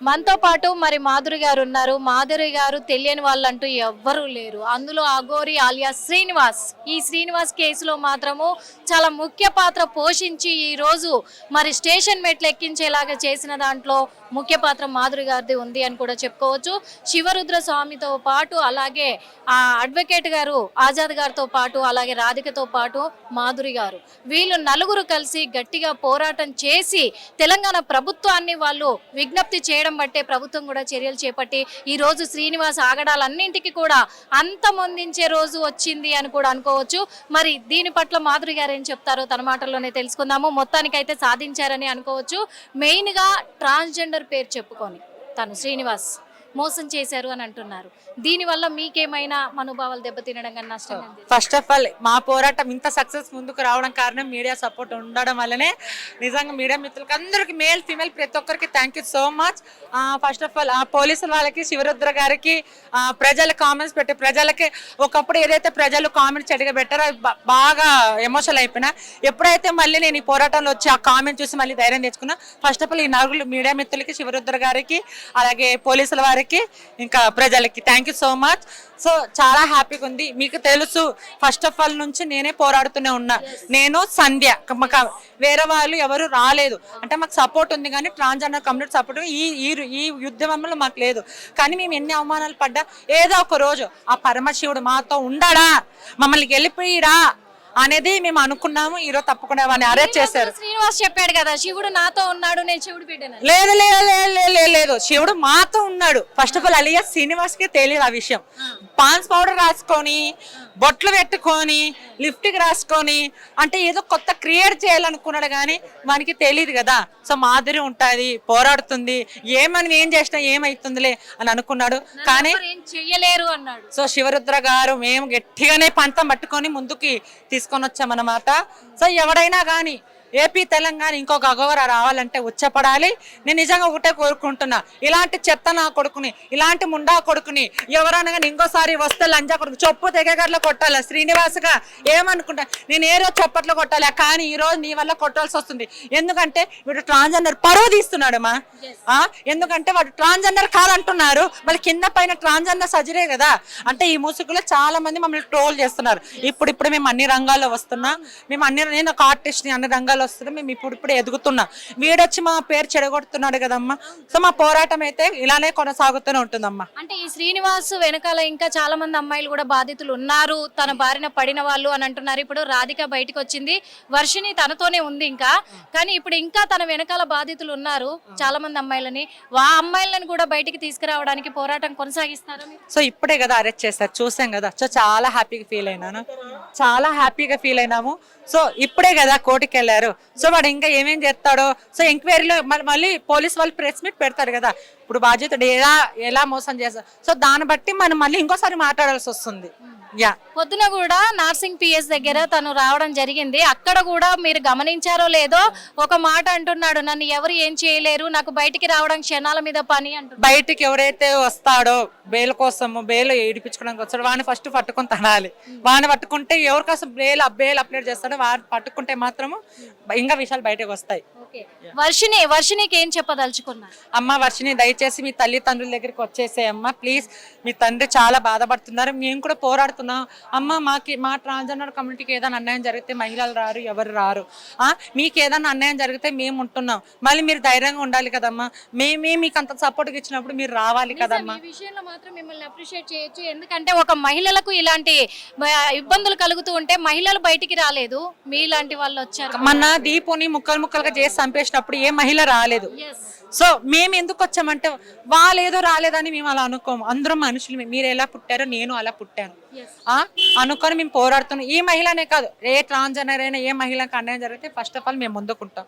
మనతో పాటు మరి మాధురి గారు ఉన్నారు. మాధురి గారు తెలియని వాళ్ళంటూ ఎవ్వరూ లేరు. అందులో అఘోరి ఆలియా శ్రీనివాస్. ఈ శ్రీనివాస్ కేసులో మాత్రము చాలా ముఖ్య పాత్ర పోషించి ఈ రోజు మరి స్టేషన్ మెట్లు ఎక్కించేలాగా చేసిన దాంట్లో ముఖ్య పాత్ర మాధురి గారిది ఉంది అని కూడా చెప్పుకోవచ్చు. శివరుద్ర స్వామితో పాటు అలాగే ఆ అడ్వకేట్ గారు ఆజాద్ గారితో పాటు అలాగే రాధికతో పాటు మాధురి గారు, వీళ్ళు నలుగురు కలిసి గట్టిగా పోరాటం చేసి తెలంగాణ ప్రభుత్వాన్ని వాళ్ళు విజ్ఞప్తి చేయడం బట్టే ప్రభుత్వం కూడా చర్యలు చేపట్టి ఈ రోజు శ్రీనివాస్ ఆగడాలన్నింటికి కూడా అంతమొందించే రోజు వచ్చింది అని కూడా అనుకోవచ్చు. మరి దీని పట్ల మాధురి గారు ఏం చెప్తారో తన మాటల్లోనే తెలుసుకుందాము. మొత్తానికైతే సాధించారని అనుకోవచ్చు. మెయిన్ గా ట్రాన్స్జెండర్ పేరు చెప్పుకొని తను శ్రీనివాస్ మోసం చేశారు అని అంటున్నారు. దీనివల్ల మీకేమైనా మనోభావాలు దెబ్బతినడం కానీ నష్టం? ఫస్ట్ ఆఫ్ ఆల్ మా పోరాటం ఇంత సక్సెస్ ముందుకు రావడం కారణం మీడియా సపోర్ట్ ఉండడం వల్లనే. నిజంగా మీడియా మిత్రులకి అందరికి మేల్ ఫీమేల్ ప్రతి ఒక్కరికి thank you so much. First of all పోలీసుల వాళ్ళకి, శివరుద్ర గారికి, ప్రజల కామెంట్స్ పెట్టి ప్రజలకి ఒకప్పుడు ఏదైతే ప్రజలు కామెంట్స్ చెడుగా పెట్టారో బాగా ఎమోషనల్ అయిపోయినా. ఎప్పుడైతే మళ్ళీ నేను ఈ పోరాటంలో వచ్చి ఆ కామెంట్ చూసి మళ్ళీ ధైర్యం తెచ్చుకున్నా. ఫస్ట్ ఆఫ్ ఆల్ ఈ నలుగురు మీడియా మిత్రులకి, శివరుద్ర గారికి, అలాగే పోలీసుల వారికి, ఇంకా ప్రజలకి thank you so much. So చాలా హ్యాపీగా ఉంది. మీకు తెలుసు ఫస్ట్ ఆఫ్ ఆల్ నుంచి నేనే పోరాడుతూనే ఉన్నా. నేను సంధ్య, వేరే వాళ్ళు ఎవరు రాలేదు అంటే మాకు సపోర్ట్ ఉంది కానీ ట్రాన్స్జెండర్ కమ్యూనిటీ సపోర్ట్ ఈ యుద్ధంలో మాకు లేదు. కానీ మేము ఎన్ని అవమానాలు పడ్డా ఏదో ఒక రోజు ఆ పరమశివుడు మాతో ఉండడా, మమ్మల్ని గెలిపిరా అనేది మేము అనుకున్నాము. ఈరోజు తప్పకుండా వాడిని అరెస్ట్ చేశారు. శ్రీనివాస్ చెప్పాడు కదా, శివుడు నాతో ఉన్నాడు, నేను శివుడు బిడ్డను. లేదు లేదు లేదు లేదు, శివుడు మాతో ఉన్నాడు. First of all Alia Srinivas కి తెలియదు ఆ విషయం. పాన్స్ పౌడర్ రాసుకొని, బొట్లు పెట్టుకొని, లిప్టిక్ రాసుకొని అంటే ఏదో కొత్త క్రియేట్ చేయాలనుకున్నాడు కానీ వానికి తెలియదు కదా. సో మాధురి ఉంటుంది, పోరాడుతుంది, ఏం చేసినా ఏమైతుందిలే అని అనుకున్నాడు. కానీ చెయ్యలేరు అన్నాడు. సో శివరుద్ర గారు మేము గట్టిగానే పంతం పట్టుకొని ముందుకి తీసుకొని వచ్చామన్నమాట. సో ఎవడైనా కానీ ఏపీ తెలంగాణ ఇంకొక అఘోర రావాలంటే ఉచ్చపడాలి. నేను నిజంగా ఒకటే కోరుకుంటున్నా, ఇలాంటి చెత్త నా కొడుకుని, ఇలాంటి ముండా కొడుకుని ఎవరైనా కానీ ఇంకోసారి వస్తే లంజా కొడుకు చెప్పు తెగగట్ల కొట్టాలి. శ్రీనివాస్గా ఏమనుకుంటా నేను ఏ రోజు చప్పట్లో కొట్టాలి, కానీ ఈ రోజు నీ వల్ల కొట్టాల్సి వస్తుంది. ఎందుకంటే వీడు ట్రాన్స్జెండర్ పరువు తీస్తున్నాడు మా. ఎందుకంటే వాడు ట్రాన్స్జెండర్ కాదంటున్నారు, మళ్ళీ కింద పైన ట్రాన్స్జెండర్ సర్జరీ కదా. అంటే ఈ ముసుగులో చాలా మంది మమ్మల్ని ట్రోల్ చేస్తున్నారు. ఇప్పుడు మేము అన్ని రంగాల్లో వస్తున్నాం. నేను ఒక ఆర్టిస్ట్ని, అన్ని రంగాల్లో వస్తున్నాం. మేము ఇప్పుడు ఎదుగుతున్నా. వీడొచ్చి మా పేరు చెడగొడుతున్నాడు కదమ్మా. సో మా పోరాటం అయితే ఇలానే కొనసాగుతూనే ఉంటుందమ్మా. అంటే ఈ శ్రీనివాస్ వెనకాల ఇంకా చాలా మంది అమ్మాయిలు కూడా బాధితులు ఉన్నారు, తన బారిన పడిన వాళ్ళు అని అంటున్నారు. ఇప్పుడు రాధిక బయటకు వచ్చింది, వర్షిని తనతోనే ఉంది ఇంకా. కానీ ఇప్పుడు ఇంకా తన వెనకాల బాధితులు ఉన్నారు చాలా మంది అమ్మాయిలని. ఆ అమ్మాయిలను కూడా బయటికి తీసుకురావడానికి పోరాటం కొనసాగిస్తారా? సో ఇప్పుడే కదా అరెస్ట్ చేస్తారు, చూసాం కదా. సో చాలా హ్యాపీగా ఫీల్ అయినాను, చాలా హ్యాపీగా ఫీల్ అయినాము. సో ఇప్పుడే కదా కోర్టుకి వెళ్ళారు. సో వాడు ఇంకా ఏమేం చేస్తాడో. సో ఎంక్వైరీలో మళ్ళీ పోలీస్ వాళ్ళు ప్రెస్ మీట్ పెడతారు కదా. ఇప్పుడు బాధ్యతడు ఎలా మోసం చేస్తారు. సో దాన్ని బట్టి మనం మళ్ళీ ఇంకోసారి మాట్లాడాల్సి వస్తుంది. పొద్దున కూడా నార్సింగ్ పిఎస్ దగ్గర తను రావడం జరిగింది. అక్కడ కూడా మీరు గమనించారో లేదో ఒక మాట అంటున్నాడు, నన్ను ఎవరు ఏం చేయలేరు, నాకు బయటికి రావడం క్షణాల మీద పని అంటున్నాడు. బయటికి ఎవరైతే వస్తాడో బెయిల్ కోసము, బెయిల్ ఏడిపించుకోవడానికి వస్తాడో వాడిని ఫస్ట్ పట్టుకొని తనాలి. వాడిని పట్టుకుంటే ఎవరి కోసం బెయిల్ అప్లైడ్ చేస్తాడో వాడిని పట్టుకుంటే మాత్రము ఇంకా విషయాలు బయటకు వస్తాయి. వర్షినికి ఏం చెప్పదలుచుకున్నారు? అమ్మ వర్షిని, దయచేసి మీ తల్లిదండ్రుల దగ్గరికి వచ్చేసేయమ్మా ప్లీజ్. మీ తండ్రి చాలా బాధపడుతున్నారు, మేము కూడా పోరాడుతున్నాం. అమ్మ మా ట్రాన్స్జెండర్ కమ్యూనిటీకి ఏదైనా అన్యాయం జరిగితే మహిళలు రారు, ఎవరు రారు. మీకు ఏదైనా అన్యాయం జరిగితే మేము ఉంటున్నాం, మళ్ళీ మీరు ధైర్యంగా ఉండాలి కదమ్మా. మేమే మీకు అంత సపోర్ట్ ఇచ్చినప్పుడు మీరు రావాలి కదమ్మా. ఈ విషయంలో మాత్రం మిమ్మల్ని అప్రిషియేట్ చేయొచ్చు. ఎందుకంటే ఒక మహిళలకు ఇలాంటి ఇబ్బందులు కలుగుతూ ఉంటే మహిళలు బయటికి రాలేదు, మీలాంటి వాళ్ళు వచ్చారు. మన దీపుని ముక్కలుగా చేసి చంపేసినప్పుడు ఏ మహిళ రాలేదు. సో మేము ఎందుకు వచ్చామంటే వాళ్ళు ఏదో రాలేదని మేము అలా అనుకోము. అందరం మనుషులు, మీరు ఎలా పుట్టారో నేను అలా పుట్టాను అనుకొని మేము పోరాడుతున్నాం. ఈ మహిళనే కాదు, ఏ ట్రాన్స్జెండర్ అయినా ఏ మహిళకు అన్యాయం జరిగితే ఫస్ట్ ఆఫ్ ఆల్ మేము ముందుకుంటాం.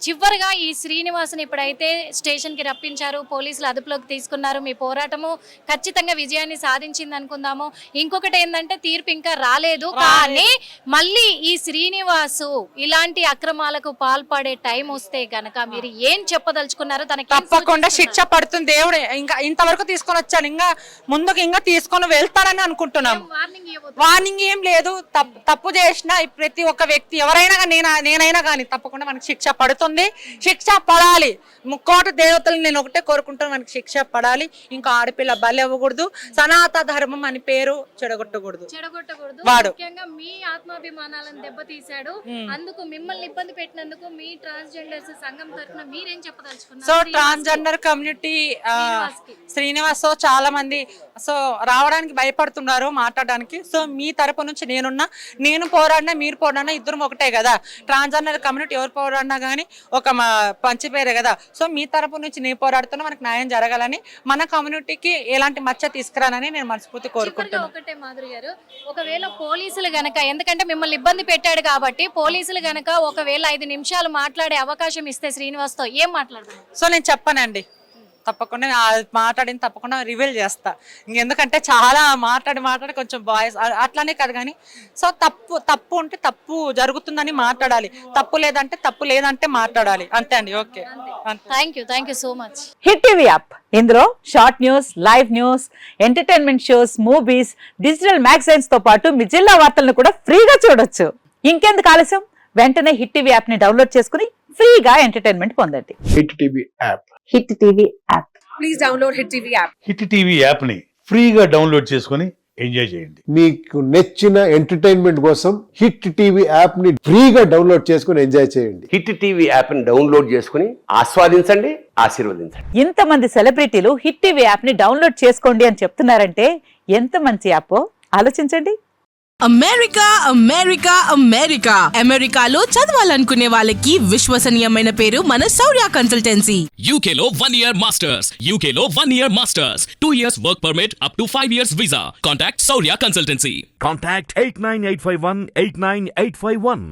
చివరిగా ఈ శ్రీనివాస్ని ఇప్పుడైతే స్టేషన్ కి రప్పించారు, పోలీసులు అదుపులోకి తీసుకున్నారు. మీ పోరాటము ఖచ్చితంగా విజయాన్ని సాధించింది అనుకుందాము. ఇంకొకటి ఏంటంటే తీర్పు ఇంకా రాలేదు, కానీ మళ్ళీ ఈ శ్రీనివాసు ఇలాంటి అక్రమాలకు పాల్పడే టైం వస్తే గనక మీరు ఏం చెప్పదలుచుకున్నారు? తనకి తప్పకుండా శిక్ష పడుతుంది. దేవుడు ఇంకా ఇంతవరకు తీసుకొని వచ్చాను, ఇంకా ముందుకు ఇంకా తీసుకొని వెళ్తానని అనుకుంటున్నాం. వార్నింగ్ ఏం లేదు. తప్పు చేసిన ప్రతి ఒక్క వ్యక్తి ఎవరైనా నేనైనా కానీ తప్పకుండా మనకి శిక్ష పడుతుంది. శిక్ష పడాలి. ముక్కోటి దేవతలు నేను ఒకటే కోరుకుంటాను, మనకి శిక్ష పడాలి. ఇంకా ఆడపిల్ల బలి అవ్వకూడదు. సనాతన ధర్మం అని పేరు చెడగొట్టకూడదు. వాడు ముఖ్యంగా మీ ఆత్మాభిమానాలను దెబ్బతీశాడు. అందుకు మిమ్మల్ని ఇబ్బంది పెట్టినందుకు మీ ట్రాన్స్జెండర్స్ సంఘం తరఫున మీరేం చెప్పదలుచుకున్నారు? సో ట్రాన్స్జెండర్ కమ్యూనిటీ శ్రీనివాస్ చాలా మంది రావడానికి భయపడుతున్నారు మాట్లాడడానికి. సో మీ తరపు నుంచి నేను పోరాడినా మీరు పోరాడినా ఇద్దరం ఒకటే కదా. ట్రాన్స్జెండర్ కమ్యూనిటీ ఎవరు పోరాడినా కానీ ఒక పంచి పేరే కదా. సో మీ తరపు నుంచి నేను పోరాడుతున్నా, మనకు న్యాయం జరగాలని, మన కమ్యూనిటీకి ఎలాంటి మచ్చ తీసుకురానని నేను మనస్ఫూర్తి కోరుకుంటున్నాను. ఒకటే మాధురి గారు, ఒకవేళ పోలీసులు గనక, ఎందుకంటే మిమ్మల్ని ఇబ్బంది పెట్టాడు కాబట్టి పోలీసులు గనక ఒకవేళ 5 నిమిషాలు మాట్లాడే అవకాశం ఇస్తే శ్రీనివాస్ తో ఏం మాట్లాడతారు? సో నేను చెప్పానండి, తప్పకుండా మాట్లాడింది తప్పకుండా రివీల్ చేస్తా. ఎందుకంటే చాలా మాట్లాడి కొంచెం బాయ్స్ అట్లానే కాదు కానీ, సో తప్పు ఉంటే తప్పు జరుగుతుందని మాట్లాడాలి, తప్పు లేదంటే మాట్లాడాలి. అంతే అండి. Okay, thank you so much. Hit TV app, ఇందులో short news, live news, entertainment shows, movies, digital magazines తో పాటు మీ జిల్లా వార్తలను కూడా ఫ్రీగా చూడొచ్చు. ఇంకెందుకు ఆలస్యం, వెంటనే హిట్ టీవీ యాప్ ని డౌన్లోడ్ చేసుకుని ఫ్రీగా ఎంటర్టైన్మెంట్ పొందండి. Hit TV app. Hit TV app. Please download hit TV app. Hit TV app ని ఫ్రీగా డౌన్లోడ్ చేసుకొని ఎంజాయ్ చేయండి. మీకు నచ్చిన ఎంటర్టైన్మెంట్ కోసం హిట్ టీవీ యాప్ ని ఫ్రీగా డౌన్లోడ్ చేసుకొని ఎంజాయ్ చేయండి. హిట్ టీవీ యాప్ ని డౌన్లోడ్ చేసుకుని ఆస్వాదించండి, ఆశీర్వదించండి. ఇంతమంది సెలబ్రిటీలు హిట్ టీవీ యాప్ ని డౌన్లోడ్ చేసుకోండి అని చెప్తున్నారంటే ఎంత మంచి యాప్ ఆలోచించండి. అమెరికాలో చదవాలనుకునే వాళ్ళకి విశ్వసనీయమైన పేరు మన శౌర్య కన్సల్టెన్సీ. UK లో 1 year masters. UK లో 1 year masters. 2 years work permit up to 5 years visa. Contact Saurya Consultancy. Contact 89851 89851.